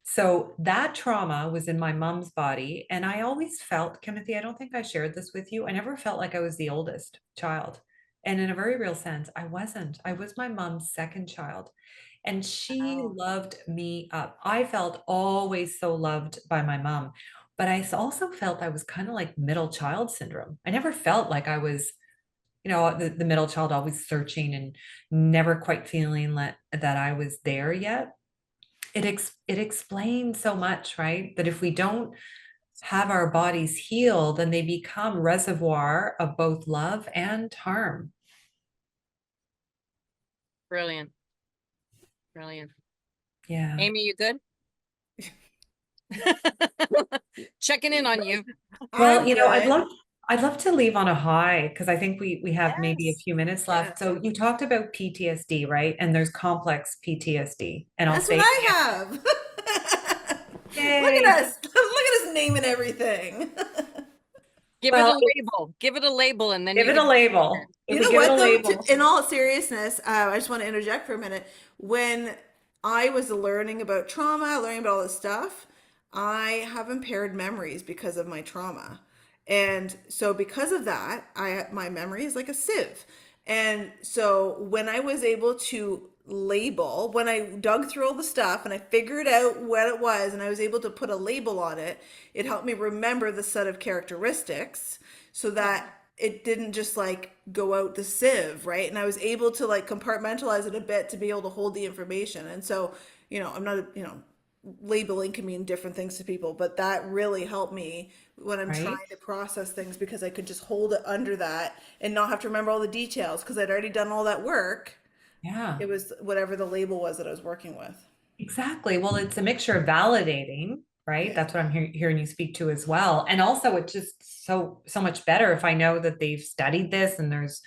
Speaker 3: So that trauma was in my mom's body. And I always felt, Timothy, I don't think I shared this with you. I never felt like I was the oldest child. And in a very real sense, I wasn't. I was my mom's second child. And she
Speaker 1: Wow.
Speaker 3: loved me up. I felt always so loved by my mom. But I also felt I was kind of like middle child syndrome. I never felt like I was, the middle child, always searching and never quite feeling that I was there yet. It explains so much, right? That if we don't have our bodies heal, then they become reservoir of both love and harm.
Speaker 2: Brilliant. Brilliant.
Speaker 3: Yeah.
Speaker 2: Amy, you good? Checking in on you.
Speaker 3: Well,
Speaker 1: I'm good.
Speaker 3: I'd love to leave on a high because I think we have maybe a
Speaker 2: Yes.
Speaker 3: few minutes
Speaker 1: Yeah.
Speaker 3: left. So you talked about PTSD, right? And there's complex PTSD. And I'll
Speaker 1: That's what
Speaker 3: say
Speaker 1: I have. Look
Speaker 3: yay.
Speaker 1: at us. Look at us naming everything.
Speaker 2: Give it
Speaker 3: Well,
Speaker 2: a label. Give it a label, and then
Speaker 3: give
Speaker 2: you
Speaker 3: it a
Speaker 2: can.
Speaker 3: label. If
Speaker 1: You
Speaker 3: we
Speaker 1: know
Speaker 3: give it a
Speaker 1: what, though?
Speaker 3: label.
Speaker 1: In all seriousness, I just want to interject for a minute. When I was learning about trauma, learning about all this stuff, I have impaired memories because of my trauma. And so because of that, my memory is like a sieve. And so when I was able to label, when I dug through all the stuff and I figured out what it was and I was able to put a label on it, it helped me remember the set of characteristics so that it didn't just like go out the sieve, right? And I was able to like compartmentalize it a bit to be able to hold the information. And so, I'm not, labeling can mean different things to people, but that really helped me when I'm
Speaker 3: Right?
Speaker 1: trying to process things because I could just hold it under that and not have to remember all the details because I'd already done all that work.
Speaker 3: Yeah.
Speaker 1: It was whatever the label was that I was working with.
Speaker 3: Exactly. Well, it's a mixture of validating, right?
Speaker 1: Yeah.
Speaker 3: That's what I'm hearing you speak to as well. And also it's just so much better if I know that they've studied this and there's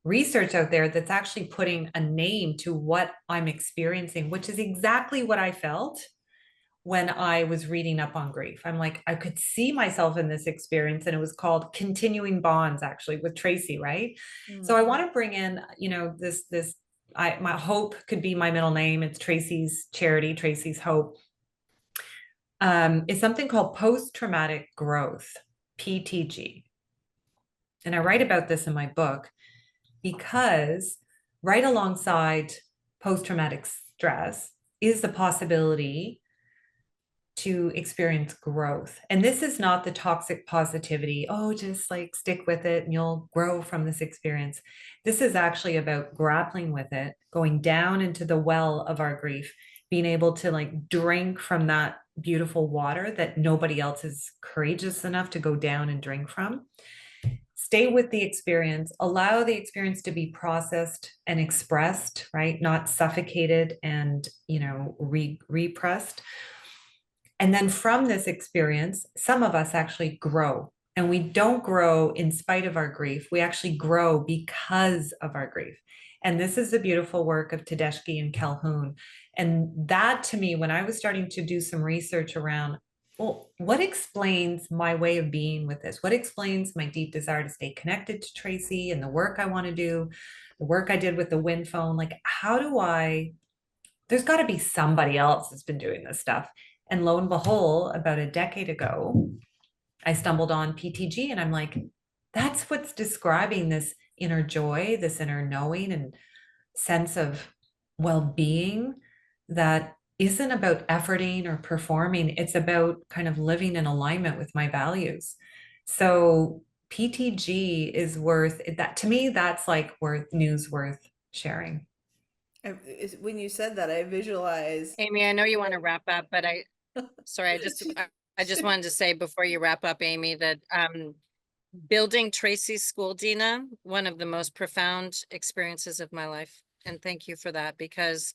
Speaker 3: research out there that's actually putting a name to what I'm experiencing, which is exactly what I felt when I was reading up on grief. I'm like, I could see myself in this experience, and it was called Continuing Bonds, actually, with Tracy, right? So I
Speaker 1: Mm.
Speaker 3: want to bring in, this my hope could be my middle name. It's Tracy's charity, Tracy's Hope. Is something called post-traumatic growth, PTG. And I write about this in my book because right alongside post-traumatic stress is the possibility to experience growth. And this is not the toxic positivity, oh, just like stick with it and you'll grow from this experience. This is actually about grappling with it, going down into the well of our grief, being able to like drink from that beautiful water that nobody else is courageous enough to go down and drink from. Stay with the experience, allow the experience to be processed and expressed, right? Not suffocated and, repressed. And then from this experience, some of us actually grow. And we don't grow in spite of our grief. We actually grow because of our grief. And this is the beautiful work of Tedeschi and Calhoun. And that to me, when I was starting to do some research around, well, what explains my way of being with this? What explains my deep desire to stay connected to Tracy and the work I want to do, the work I did with the wind phone? Like, there's got to be somebody else that's been doing this stuff. And lo and behold, about a decade ago, I stumbled on PTG and I'm like, that's what's describing this inner joy, this inner knowing and sense of well-being that isn't about efforting or performing. It's about kind of living in alignment with my values. So PTG is worth that to me, that's like worth news worth sharing.
Speaker 1: When you said that, I visualized.
Speaker 2: Amy, I know you want to wrap up, but sorry, I just wanted to say before you wrap up, Amy, that building Tracy's school, Dina, one of the most profound experiences of my life. And thank you for that, because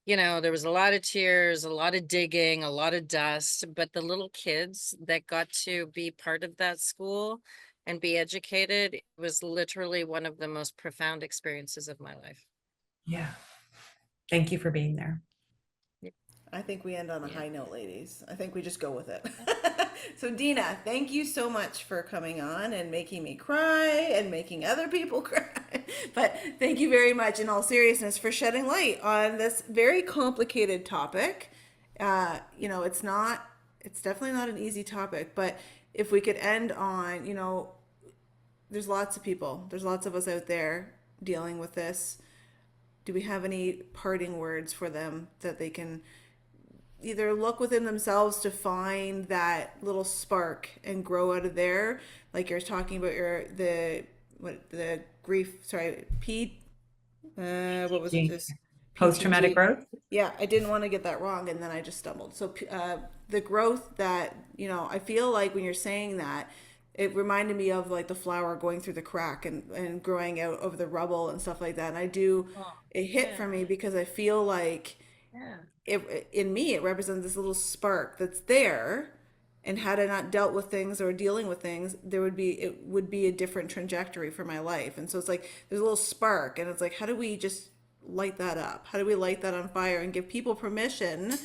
Speaker 2: there was a lot of tears, a lot of digging, a lot of dust, but the little kids that got to be part of that school and be educated was literally one of the most profound experiences of my life.
Speaker 3: Yeah. Thank you for being there.
Speaker 1: I think we end on a
Speaker 2: Yeah.
Speaker 1: high note, ladies. I think we just go with it. So, Dina, thank you so much for coming on and making me cry and making other people cry. But thank you very much, in all seriousness, for shedding light on this very complicated topic. It's definitely not an easy topic, but if we could end on, there's lots of people, there's lots of us out there dealing with this. Do we have any parting words for them that they can either look within themselves to find that little spark and grow out of there, like you're talking about the grief, sorry, what was it,
Speaker 3: PTG,
Speaker 1: this
Speaker 3: post-traumatic
Speaker 1: PTG.
Speaker 3: growth.
Speaker 1: Yeah, I didn't want to get that wrong, and then I just stumbled. So the growth that, I feel like when you're saying that, it reminded me of like the flower going through the crack and growing out over the rubble and stuff like that. And
Speaker 2: Oh,
Speaker 1: it hit
Speaker 2: yeah,
Speaker 1: for me because I feel like
Speaker 2: yeah.
Speaker 1: in me it represents this little spark that's there, and had I not dealt with things or dealing with things, it would be a different trajectory for my life. And so it's like there's a little spark, and it's like, how do we just light that up? How do we light that on fire and give people permission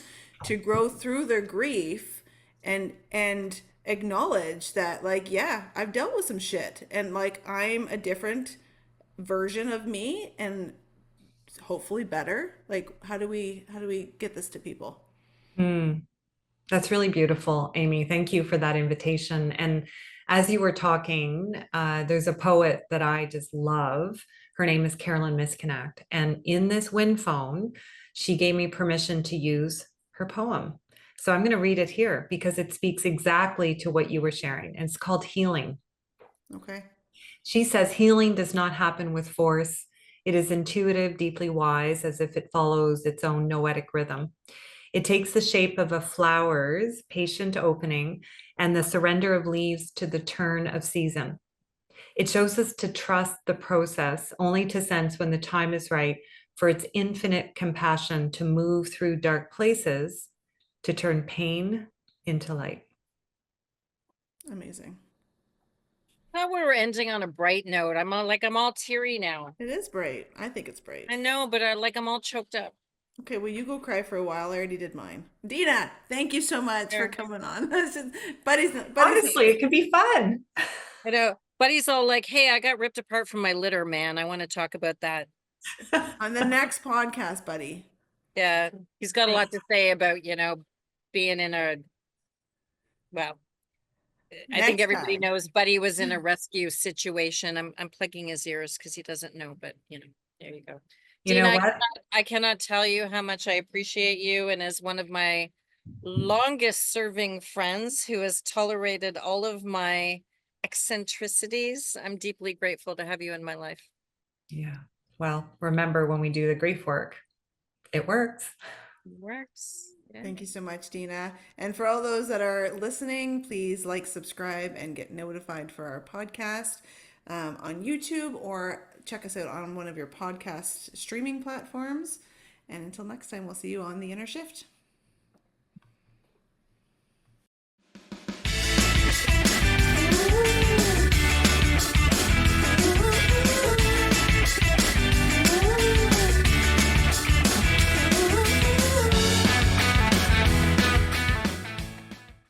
Speaker 1: to grow through their grief and acknowledge that, like, yeah, I've dealt with some shit, and like I'm a different version of me, and hopefully better. Like, how do we get this to people?
Speaker 3: Mm, that's really beautiful, Amy. Thank you for that invitation. And as you were talking, there's a poet that I just love. Her name is Carolyn Miskinact. And in this wind phone, she gave me permission to use her poem. So I'm going to read it here because it speaks exactly to what you were sharing. And it's called Healing.
Speaker 1: Okay.
Speaker 3: She says healing does not happen with force. It is intuitive, deeply wise, as if it follows its own noetic rhythm. It takes the shape of a flower's patient opening and the surrender of leaves to the turn of season. It shows us to trust the process, only to sense when the time is right for its infinite compassion to move through dark places, to turn pain into light.
Speaker 1: Amazing.
Speaker 2: Thought we were ending on a bright note. I'm all teary now.
Speaker 1: It is bright. I think it's bright.
Speaker 2: I know, but I'm all choked up.
Speaker 1: Okay, well, you go cry for a while. I already did mine. Dina, thank you so much for
Speaker 2: There.
Speaker 1: coming on. Buddy's
Speaker 3: Honestly, it can be fun.
Speaker 2: I know. Buddy's all like, "Hey, I got ripped apart from my litter, man. I want to talk about that."
Speaker 1: on the next podcast, buddy.
Speaker 2: Yeah, he's got a lot to say about, being in well, I think
Speaker 1: Next
Speaker 2: everybody
Speaker 1: time.
Speaker 2: knows Buddy was in a rescue situation. I'm plugging his ears because he doesn't know, but there you go.
Speaker 3: You
Speaker 2: Dina,
Speaker 3: know what?
Speaker 2: I cannot tell you how much I appreciate you. And as one of my longest serving friends who has tolerated all of my eccentricities, I'm deeply grateful to have you in my life.
Speaker 3: Yeah. Well, remember when we do the grief work, it works.
Speaker 2: Works. Yeah.
Speaker 1: Thank you so much, Dina. And for all those that are listening, please like, subscribe, and get notified for our podcast on YouTube, or check us out on one of your podcast streaming platforms. And until next time, we'll see you on the Inner Shift.